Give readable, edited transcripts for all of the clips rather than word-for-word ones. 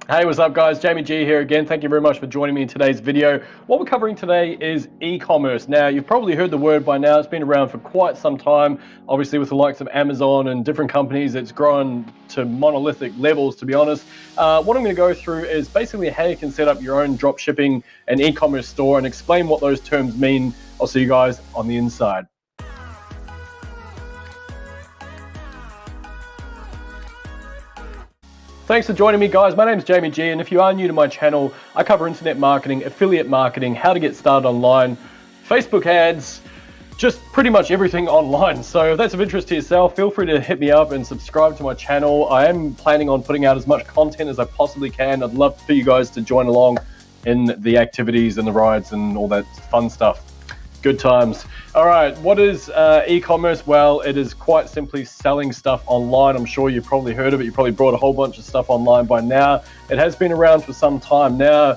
Hey, what's up guys? Jamie G here again. Thank you very much for joining me in today's video. What we're covering today is e-commerce. Now, you've probably heard the word by now. It's been around for quite some time. Obviously, with the likes of Amazon and different companies, it's grown to monolithic levels, to be honest. What I'm going to go through is basically how you can set up your own drop shipping and e-commerce store and explain what those terms mean. I'll see you guys on the inside. Thanks for joining me, guys. My name is Jamie G, and if you are new to my channel, I cover internet marketing, affiliate marketing, how to get started online, Facebook ads, just pretty much everything online. So if that's of interest to yourself, feel free to hit me up and subscribe to my channel. I am planning on putting out as much content as I possibly can. I'd love for you guys to join along in the activities and the rides and all that fun stuff. Good times. All right, what is e-commerce? Well, it is quite simply selling stuff online. I'm sure you've probably heard of it. You probably brought a whole bunch of stuff online by now. It has been around for some time now.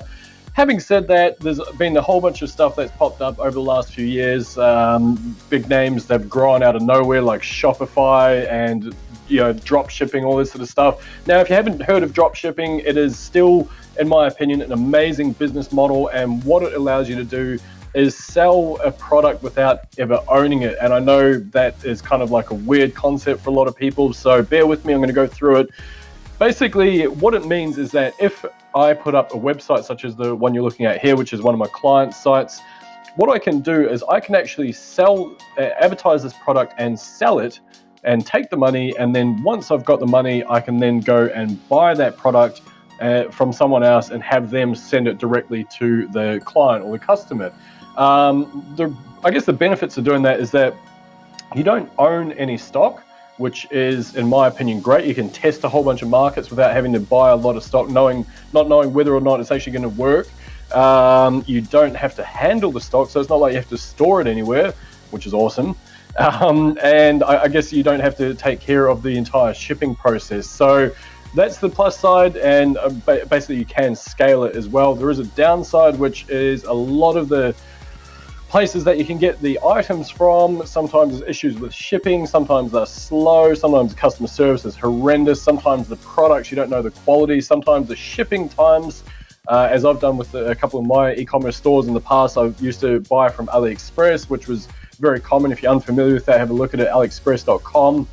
Having said that, there's been a whole bunch of stuff that's popped up over the last few years. Big names that have grown out of nowhere, like Shopify and drop shipping, all this sort of stuff. Now, if you haven't heard of drop shipping, it is still, in my opinion, an amazing business model, and what it allows you to do is sell a product without ever owning it. And I know that is kind of like a weird concept for a lot of people, so bear with me, I'm going to go through it. Basically, what it means is that if I put up a website such as the one you're looking at here, which is one of my client sites, what I can do is I can actually advertise this product and sell it and take the money, and then once I've got the money, I can then go and buy that product from someone else and have them send it directly to the client or the customer. I guess the benefits of doing that is that you don't own any stock, which is, in my opinion, great. You can test a whole bunch of markets without having to buy a lot of stock, not knowing whether or not it's actually going to work. You don't have to handle the stock, so it's not like you have to store it anywhere, which is awesome. And I guess you don't have to take care of the entire shipping process. So that's the plus side, and basically you can scale it as well. There is a downside, which is a lot of the places that you can get the items from, sometimes there's issues with shipping, sometimes they're slow, sometimes the customer service is horrendous, sometimes the products, you don't know the quality, sometimes the shipping times, as I've done with a couple of my e-commerce stores in the past. I used to buy from Aliexpress, which was very common. If you're unfamiliar with that, have a look at it, aliexpress.com. In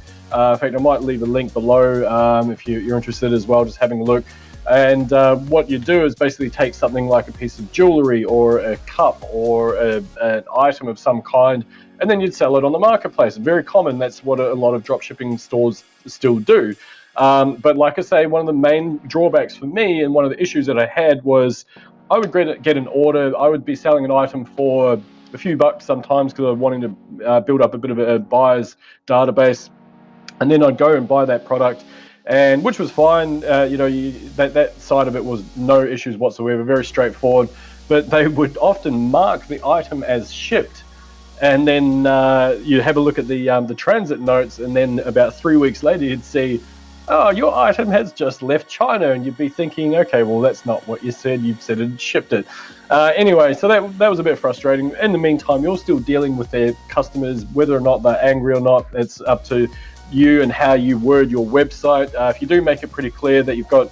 fact, I might leave a link below if you're interested as well, just having a look. And what you do is basically take something like a piece of jewelry or a cup or an item of some kind, and then you'd sell it on the marketplace. Very common. That's what a lot of dropshipping stores still do. But like I say, one of the main drawbacks for me, and one of the issues that I had, was I would get an order. I would be selling an item for a few bucks sometimes because I was wanting to build up a bit of a buyer's database, and then I'd go and buy that product, and which was fine. That side of it was no issues whatsoever, very straightforward. But they would often mark the item as shipped, and then you have a look at the transit notes, and then about 3 weeks later you'd see, oh, your item has just left China, and you'd be thinking, okay, well, that's not what you said. You said it shipped it. Anyway, so that was a bit frustrating. In the meantime, you're still dealing with their customers, whether or not they're angry or not. It's up to you and how you word your website. If you do make it pretty clear that you've got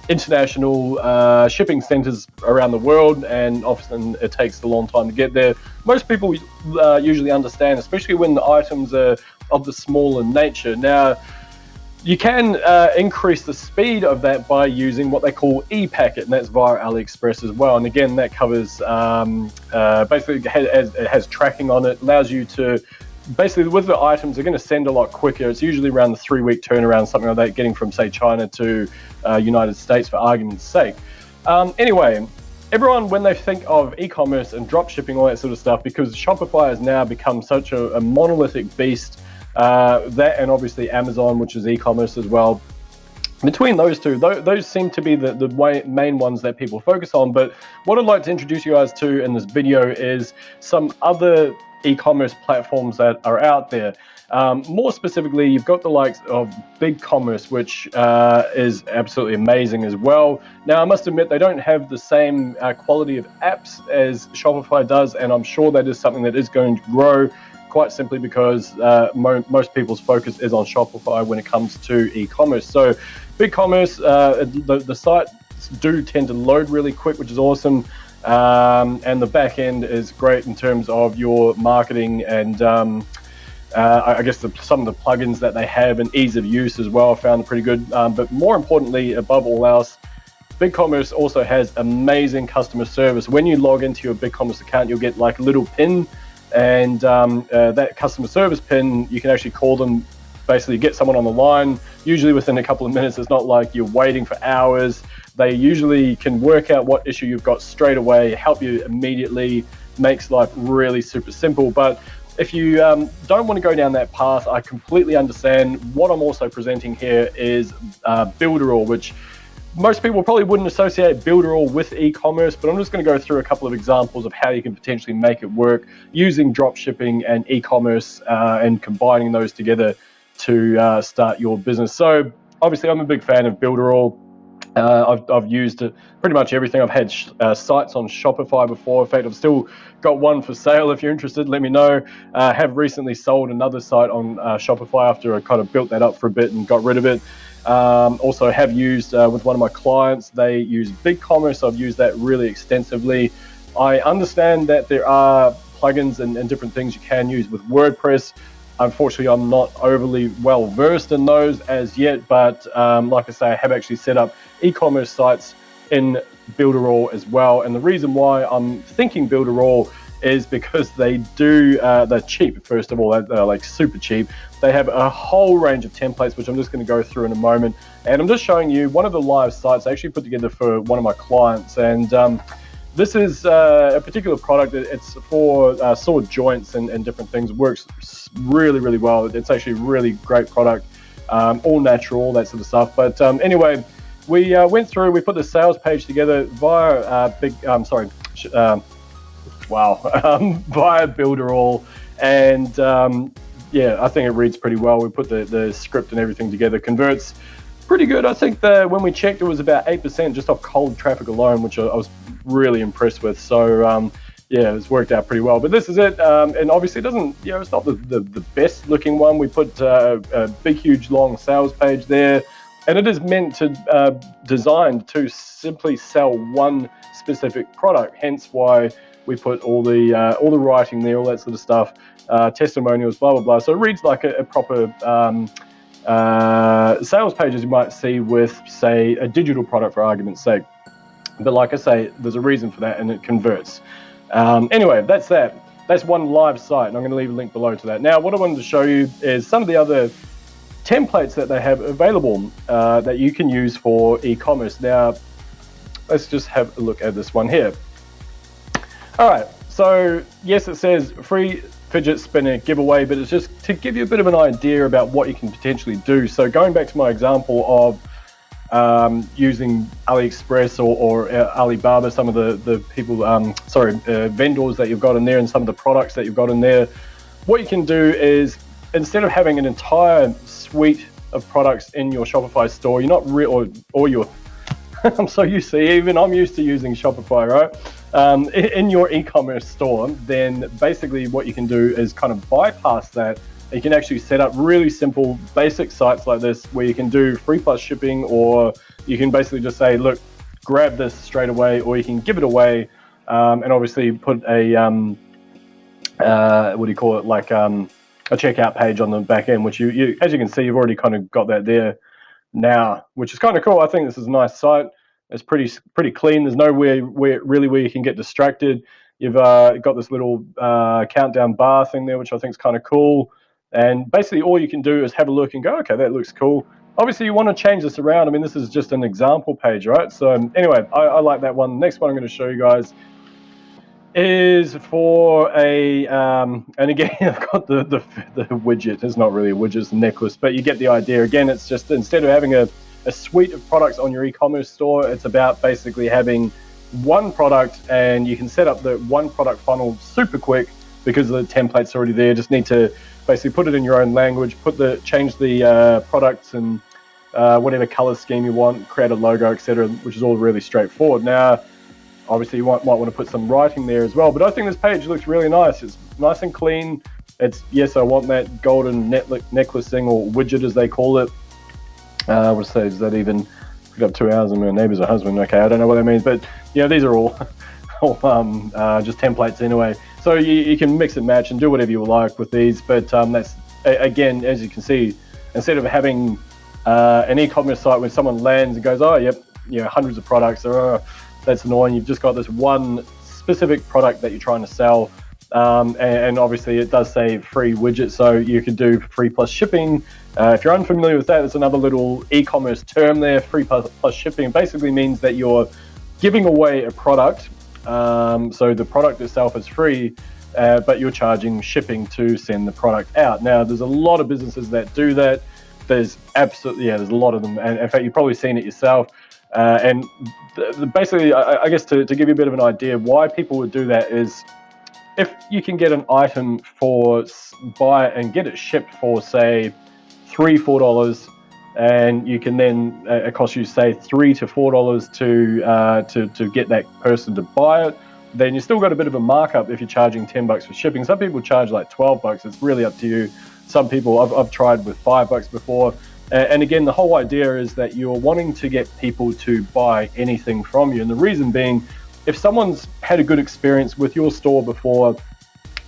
international shipping centers around the world, and often it takes a long time to get there, most people usually understand, especially when the items are of the smaller nature. Now, you can increase the speed of that by using what they call e-packet, and that's via AliExpress as well. And again, that covers basically it has tracking on it, allows you to basically, with the items, they're going to send a lot quicker. It's usually around the 3-week turnaround, something like that, getting from, say, China to United States, for argument's sake. Anyway, everyone, when they think of e-commerce and drop shipping, all that sort of stuff, because Shopify has now become such a monolithic beast, that and obviously Amazon, which is e-commerce as well. Between those two, those seem to be the main ones that people focus on. But what I'd like to introduce you guys to in this video is some other e-commerce platforms that are out there. More specifically, you've got the likes of BigCommerce, which is absolutely amazing as well. Now, I must admit, they don't have the same quality of apps as Shopify does, and I'm sure that is something that is going to grow, quite simply because most people's focus is on Shopify when it comes to e-commerce. So BigCommerce, the site do tend to load really quick, which is awesome. And the back end is great in terms of your marketing and I guess some of the plugins that they have and ease of use as well. I found pretty good. But more importantly, above all else, BigCommerce also has amazing customer service. When you log into your BigCommerce account, you'll get like a little pin, and that customer service pin, you can actually call them, basically get someone on the line, usually within a couple of minutes. It's not like you're waiting for hours. They usually can work out what issue you've got straight away, help you immediately, makes life really super simple. But if you don't want to go down that path, I completely understand. What I'm also presenting here is Builderall, which most people probably wouldn't associate Builderall with e-commerce, but I'm just going to go through a couple of examples of how you can potentially make it work using drop shipping and e-commerce and combining those together to start your business. So obviously I'm a big fan of Builderall. I've used it pretty much everything. I've had sites on Shopify before. In fact, I've still got one for sale. If you're interested, let me know. Have recently sold another site on Shopify after I kind of built that up for a bit and got rid of it. Also have used with one of my clients, they use BigCommerce. I've used that really extensively. I understand that there are plugins and different things you can use with WordPress. Unfortunately, I'm not overly well versed in those as yet, but like I say, I have actually set up e-commerce sites in Builderall as well. And the reason why I'm thinking Builderall is because they're cheap. First of all, they're like super cheap. They have a whole range of templates, which I'm just going to go through in a moment. And I'm just showing you one of the live sites I actually put together for one of my clients. And this is a particular product. It's for sword joints and different things. It works really, really well. It's actually a really great product, all natural, all that sort of stuff. But anyway, we went through, we put the sales page together via via Builderall, and yeah, I think it reads pretty well. We put the script and everything together. Converts pretty good. I think that when we checked, it was about 8% just off cold traffic alone, which I was really impressed with. So yeah, it's worked out pretty well. But this is it, and obviously it doesn't, it's not the best looking one. We put a big, huge, long sales page there, and it is meant to designed to simply sell one specific product. Hence why we put all the writing there, all that sort of stuff, testimonials, blah blah blah. So it reads like a proper sales page as you might see with, say, a digital product, for argument's sake. But like I say, there's a reason for that, and it converts. Anyway, that's that. That's one live site, and I'm going to leave a link below to that. Now, what I wanted to show you is some of the other templates that they have available that you can use for e-commerce. Now, let's just have a look at this one here. All right, so yes, it says free fidget spinner giveaway, but it's just to give you a bit of an idea about what you can potentially do. So going back to my example of using Aliexpress or Alibaba, some of the people, vendors that you've got in there, and some of the products that you've got in there, what you can do is, instead of having an entire suite of products in your Shopify store, you're not or your I'm so used to, even I'm used to using Shopify, right? In your e-commerce store, then basically what you can do is kind of bypass that. You can actually set up really simple, basic sites like this where you can do free plus shipping, or you can basically just say, look, grab this straight away, or you can give it away, and obviously put a like a checkout page on the back end, which you as you can see, you've already kind of got that there now, which is kind of cool. I think this is a nice site. It's pretty clean. There's nowhere where you can get distracted. You've got this little countdown bar thing there, which I think is kind of cool. And basically all you can do is have a look and go, okay, that looks cool. Obviously you want to change this around. I mean, this is just an example page, right? So anyway, I like that one. The next one I'm going to show you guys is for a, and again, I've got the widget. It's not really a widget, it's a necklace, but you get the idea. Again, it's just, instead of having a suite of products on your e-commerce store, it's about basically having one product, and you can set up the one product funnel super quick because the template's already there. Just need to basically put it in your own language, change the products and whatever color scheme you want, create a logo, etc., which is all really straightforward. Now, obviously you might want to put some writing there as well, but I think this page looks really nice. It's nice and clean. It's, yes, I want that golden necklace thing, or widget as they call it. What say, is that even Picked up 2 hours and my neighbour's a husband. Okay, I don't know what that means, but these are all just templates anyway. So you can mix and match and do whatever you like with these. But that's, again, as you can see, instead of having an e-commerce site where someone lands and goes, oh, yep, hundreds of products, that's annoying. You've just got this one specific product that you're trying to sell. And obviously it does say free widget, so you could do free plus shipping. If you're unfamiliar with that, it's another little e-commerce term there. Free plus shipping basically means that you're giving away a product. So the product itself is free, but you're charging shipping to send the product out. Now, there's a lot of businesses that do that. There's absolutely, there's a lot of them. And in fact, you've probably seen it yourself. And basically, I guess to give you a bit of an idea why people would do that is, if you can get an item buy and get it shipped for, say, $3-4, and you can then it costs you, say, $3 to $4 to get that person to buy it, then you still got a bit of a markup if you're charging $10 for shipping. Some people charge like $12. It's really up to you. Some people, I've tried with $5 before. And again, the whole idea is that you're wanting to get people to buy anything from you. And the reason being, if someone's had a good experience with your store before,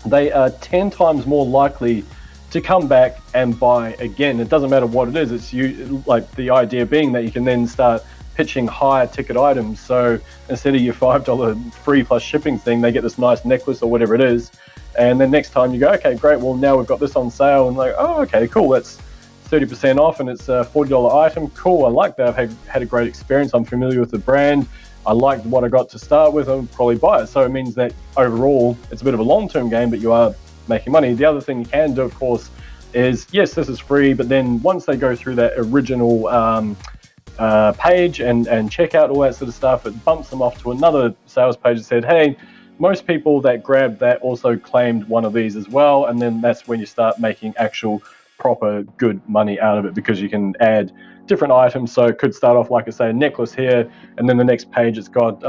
they are 10 times more likely to come back and buy again. It doesn't matter what it is. It's like the idea being that you can then start pitching higher ticket items. So instead of your $5 free plus shipping thing, they get this nice necklace or whatever it is. And then next time you go, okay, great. Well, now we've got this on sale, and like, oh, okay, cool. That's 30% off, and it's a $40 item. Cool. I like that. I've had a great experience. I'm familiar with the brand. I liked what I got to start with. I'll probably buy it. So it means that overall, it's a bit of a long-term game, but you are making money. The other thing you can do, of course, is, yes, this is free, but then once they go through that original page and check out all that sort of stuff, it bumps them off to another sales page that said, hey, most people that grabbed that also claimed one of these as well. And then that's when you start making actual proper good money out of it, because you can add different items. So it could start off, like I say, a necklace here, and then the next page it's got,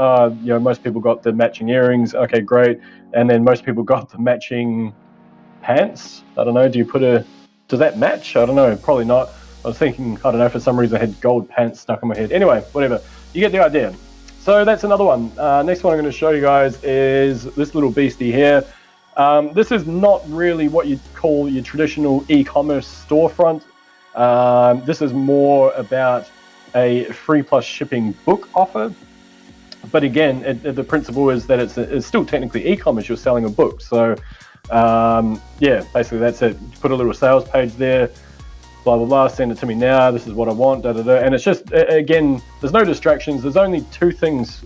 most people got the matching earrings. Okay, great. And then most people got the matching pants. I don't know, does that match? I don't know, probably not. I was thinking, I don't know, for some reason I had gold pants stuck on my head. Anyway, whatever, you get the idea. So that's another one. Next one I'm going to show you guys is this little beastie here. This is not really what you'd call your traditional e-commerce storefront. This is more about a free plus shipping book offer. But again, the principle is that it's still technically e-commerce. You're selling a book. So basically that's it. Put a little sales page there, blah, blah, blah, send it to me now. This is what I want, da, da, da. And it's just, again, there's no distractions. There's only three things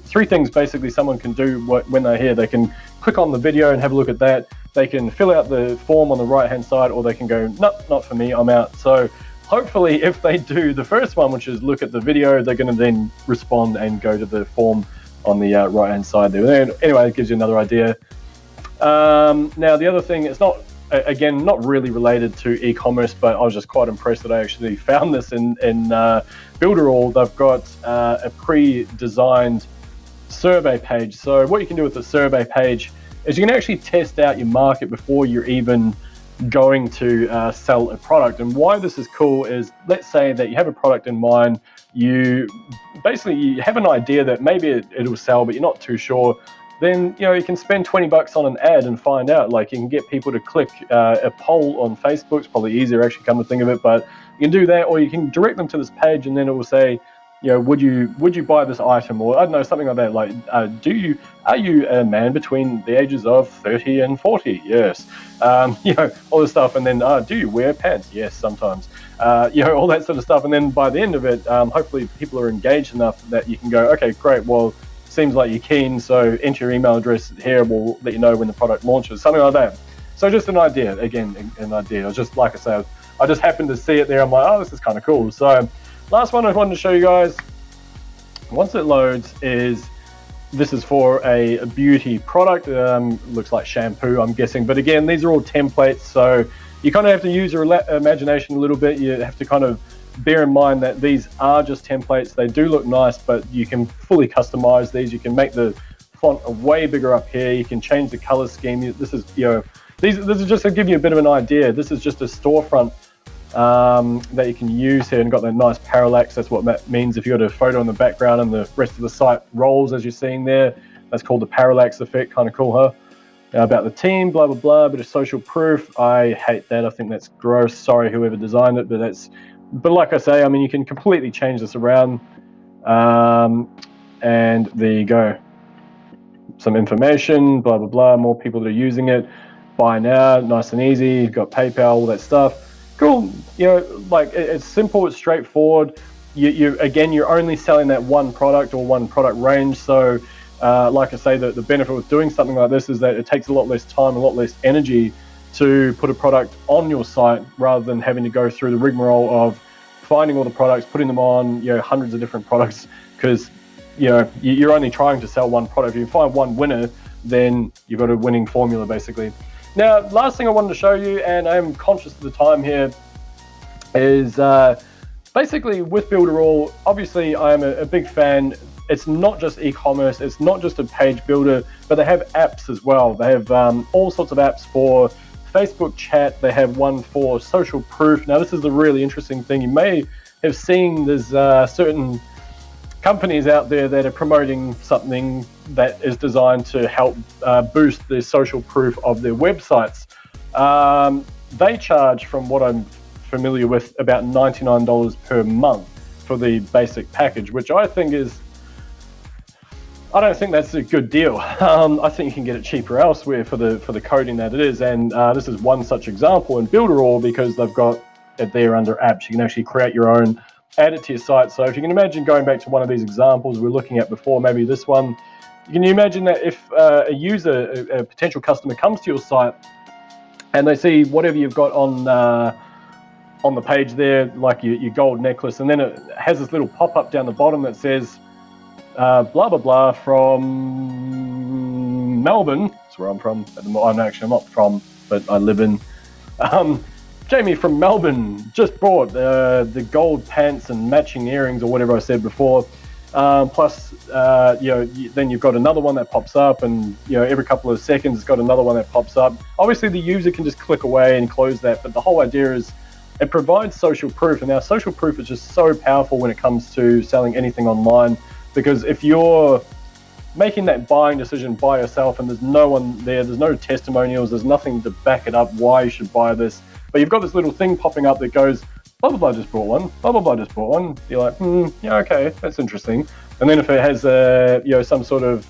basically someone can do when they're here. They can click on the video and have a look at that. They can fill out the form on the right-hand side, or they can go, nope, not for me, I'm out. So hopefully if they do the first one, which is look at the video, they're going to then respond and go to the form on the right-hand side there. Anyway, it gives you another idea. Now, the other thing, it's not, again, not really related to e-commerce, but I was just quite impressed that I actually found this in Builderall. They've got a pre-designed survey page. So what you can do with the survey page is you can actually test out your market before you're even going to sell a product. And why this is cool is, let's say that you have a product in mind, you have an idea that maybe it'll sell, but you're not too sure. Then you can spend $20 on an ad and find out. Like, you can get people to click a poll on Facebook. It's probably easier, actually, come to think of it, but you can do that, or you can direct them to this page, and then it will say, would you buy this item, or I don't know, something like that. Like, are you a man between the ages of 30 and 40? Yes. All this stuff, and then do you wear pants? Yes, sometimes. All that sort of stuff, and then by the end of it, hopefully people are engaged enough that you can go, okay, great. Well, seems like you're keen, so enter your email address here. We'll let you know when the product launches, something like that. So just an idea, again, an idea. Just like I said, I just happened to see it there. I'm like, oh, this is kind of cool. So last one I wanted to show you guys, once it loads, this is for a beauty product. Looks like shampoo, I'm guessing. But again, these are all templates, so you kind of have to use your imagination a little bit. You have to kind of bear in mind that these are just templates. They do look nice, but you can fully customize these. You can make the font way bigger up here. You can change the color scheme. This is, this is just to give you a bit of an idea. This is just a storefront that you can use here, and got that nice parallax. That's what that means. If you got a photo in the background and the rest of the site rolls as you're seeing there, that's called the parallax effect. Kind of cool, huh? About the team, blah blah blah, bit of social proof. I hate that. I think that's gross. Sorry whoever designed it, but like I say, I mean, you can completely change this around. And there you go. Some information, blah blah blah. More people that are using it. Buy now, nice and easy. You've got PayPal, all that stuff. Cool. Like it's simple, it's straightforward. You're only selling that one product or one product range. So, like I say, the benefit with doing something like this is that it takes a lot less time, a lot less energy to put a product on your site, rather than having to go through the rigmarole of finding all the products, putting them on, hundreds of different products, because you're only trying to sell one product. If you find one winner, then you've got a winning formula, basically. Now, last thing I wanted to show you, and I am conscious of the time here, is basically with Builderall. Obviously, I am a big fan. It's not just e-commerce, it's not just a page builder, but they have apps as well. They have all sorts of apps for Facebook chat. They have one for social proof. Now, this is the really interesting thing. You may have seen there's certain companies out there that are promoting something that is designed to help boost the social proof of their websites. They charge, from what I'm familiar with, about $99 per month for the basic package, which I don't think that's a good deal. I think you can get it cheaper elsewhere for the coding that it is, and this is one such example in Builderall, because they've got it there under apps. You can actually create your own, add it to your site. So if you can imagine going back to one of these examples we were looking at before, maybe this one, can you imagine that if a user, a potential customer, comes to your site and they see whatever you've got on the page there, like your gold necklace, and then it has this little pop-up down the bottom that says blah blah blah from Melbourne. That's where I'm from. I'm not from, but I live in. Jamie from Melbourne just bought the gold pants and matching earrings, or whatever I said before. Plus, then you've got another one that pops up, and every couple of seconds it's got another one that pops up. Obviously, the user can just click away and close that, but the whole idea is it provides social proof. And now social proof is just so powerful when it comes to selling anything online, because if you're making that buying decision by yourself and there's no one there, there's no testimonials, there's nothing to back it up why you should buy this, but you've got this little thing popping up that goes, blah blah blah just bought one, blah blah blah just bought one. You're like, yeah, okay, that's interesting. And then if it has some sort of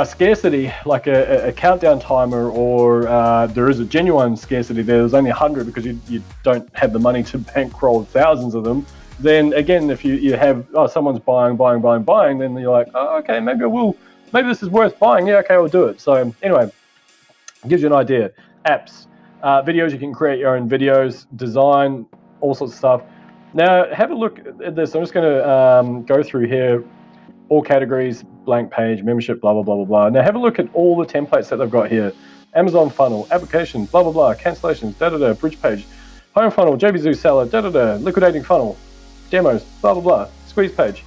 scarcity, like a countdown timer, or there is a genuine scarcity there's only 100 because you don't have the money to bankroll thousands of them, then again, if you have someone's buying, then you're like, oh, okay, maybe this is worth buying. Yeah, okay, I'll do it. So anyway, it gives you an idea. Apps, videos, you can create your own videos, design, all sorts of stuff. Now, have a look at this. I'm just going to go through here, all categories, blank page, membership, blah, blah, blah, blah, blah. Now, have a look at all the templates that they've got here. Amazon funnel, applications, blah, blah, blah, cancellations, da-da-da, bridge page, home funnel, JBZoo seller, da-da-da, liquidating funnel, demos, blah, blah, blah, squeeze page,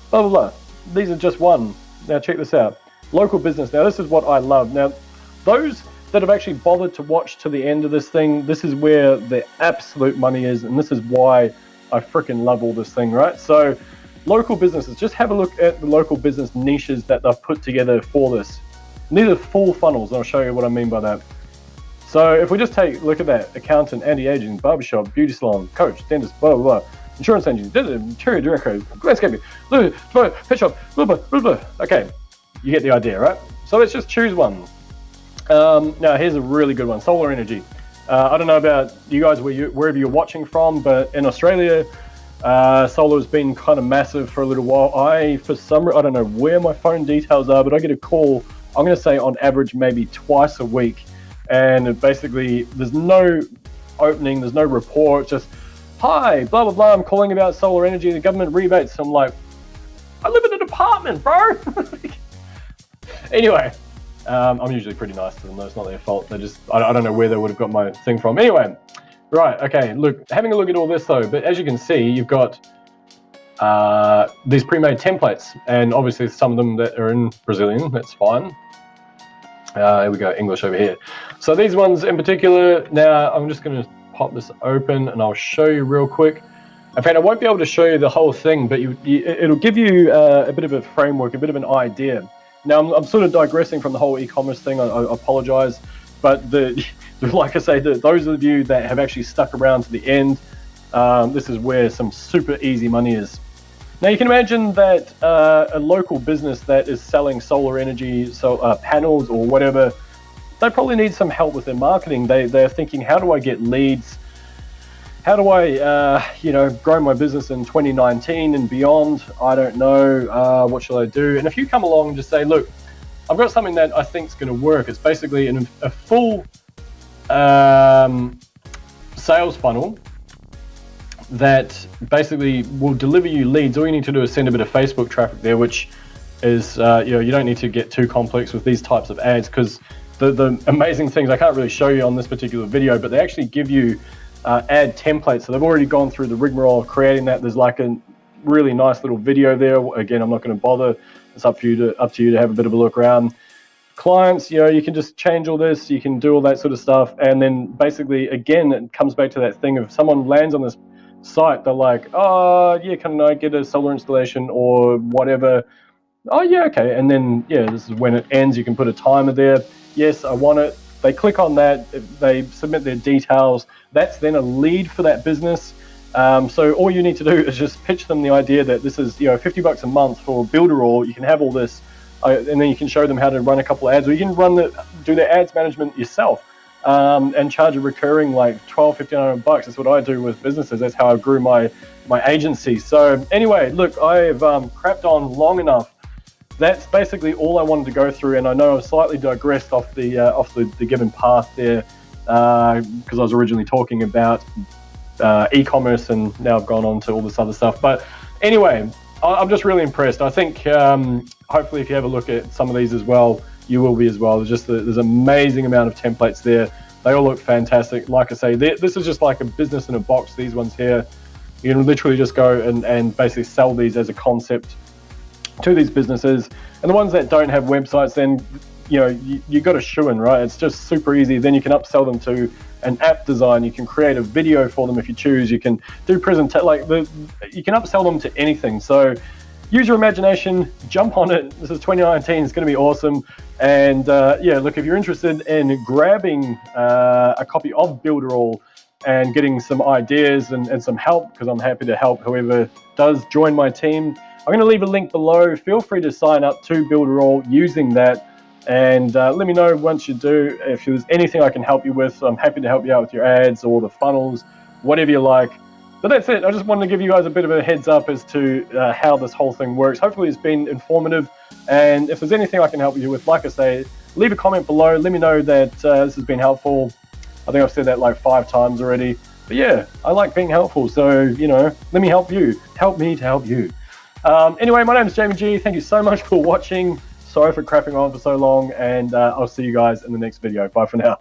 blah, blah, blah. These are just one. Now, check this out. Local business. Now, this is what I love. Now, those that have actually bothered to watch to the end of this thing, this is where the absolute money is, and this is why I freaking love all this thing, right? So, local businesses, just have a look at the local business niches that they've put together for this. And these are full funnels, and I'll show you what I mean by that. So if we just take a look at that, accountant, anti-aging, barbershop, beauty salon, coach, dentist, blah, blah, blah, insurance agent, interior director, landscaping, pet shop, blah, blah, blah, blah. Okay, you get the idea, right? So let's just choose one. Now here's a really good one, solar energy. I don't know about you guys wherever you're watching from, but in Australia, solar has been kind of massive for a little while. I don't know where my phone details are, but I get a call, I'm going to say on average, maybe twice a week. And basically, there's no opening, there's no report, just, hi, blah, blah, blah, I'm calling about solar energy, the government rebates. I'm like, I live in an apartment, bro. Anyway, I'm usually pretty nice to them, though. It's not their fault. I don't know where they would have got my thing from. Anyway, right, okay, look, having a look at all this, though, but as you can see, you've got these pre-made templates, and obviously some of them that are in Brazilian, that's fine. Here we go, English over here. So these ones in particular, now I'm just going to pop this open and I'll show you real quick. In fact, I won't be able to show you the whole thing, but it'll give you a bit of a framework, a bit of an idea. Now, I'm sort of digressing from the whole e-commerce thing. I apologize, but like I say, those of you that have actually stuck around to the end, this is where some super easy money is. Now, you can imagine that a local business that is selling solar energy, panels or whatever, they probably need some help with their marketing. They're thinking, how do I get leads? How do I, grow my business in 2019 and beyond? I don't know. What shall I do? And if you come along and just say, look, I've got something that I think is going to work. It's basically a full sales funnel that basically will deliver you leads. All you need to do is send a bit of Facebook traffic there, which is, you don't need to get too complex with these types of ads, because the amazing things, I can't really show you on this particular video, but they actually give you ad templates. So they've already gone through the rigmarole of creating that. There's like a really nice little video there. Again, I'm not going to bother. It's up to you to have a bit of a look around. Clients, you can just change all this. You can do all that sort of stuff. And then basically, again, it comes back to that thing of someone lands on this site. They're like, oh, yeah, can I get a solar installation or whatever? Oh, yeah, okay. And then, yeah, this is when it ends. You can put a timer there. Yes, I want it. They click on that, they submit their details. That's then a lead for that business. So all you need to do is just pitch them the idea that this is, $50 a month for Builderall. You can have all this, and then you can show them how to run a couple of ads, or you can do the ads management yourself, and charge a recurring like $1,200-1,500 bucks. That's what I do with businesses. That's how I grew my agency. So anyway, look, I've crapped on long enough. That's basically all I wanted to go through, and I know I've slightly digressed off the given path there, because I was originally talking about e-commerce, and now I've gone on to all this other stuff. But anyway, I'm just really impressed. I think hopefully if you have a look at some of these as well, you will be as well. There's an amazing amount of templates there. They all look fantastic. Like I say, this is just like a business in a box. These ones here, you can literally just go and basically sell these as a concept to these businesses. And the ones that don't have websites, then you got a shoe-in, right? It's just super easy. Then you can upsell them to an app design. You can create a video for them if you choose. You can do you can upsell them to anything. So use your imagination, jump on it. This is 2019. It's going to be awesome. And look, if you're interested in grabbing a copy of Builderall and getting some ideas and some help, because I'm happy to help whoever does join my team, I'm going to leave a link below. Feel free to sign up to Builderall using that, and let me know once you do if there's anything I can help you with. I'm happy to help you out with your ads or the funnels, whatever you like. But that's it. I just wanted to give you guys a bit of a heads up as to how this whole thing works. Hopefully it's been informative, and if there's anything I can help you with, like I say, leave a comment below. Let me know that this has been helpful. I think I've said that like 5 times already. But yeah, I like being helpful, so let me help you. Help me to help you. Anyway, my name is Jamie G. Thank you so much for watching. Sorry for crapping on for so long, and I'll see you guys in the next video. Bye for now.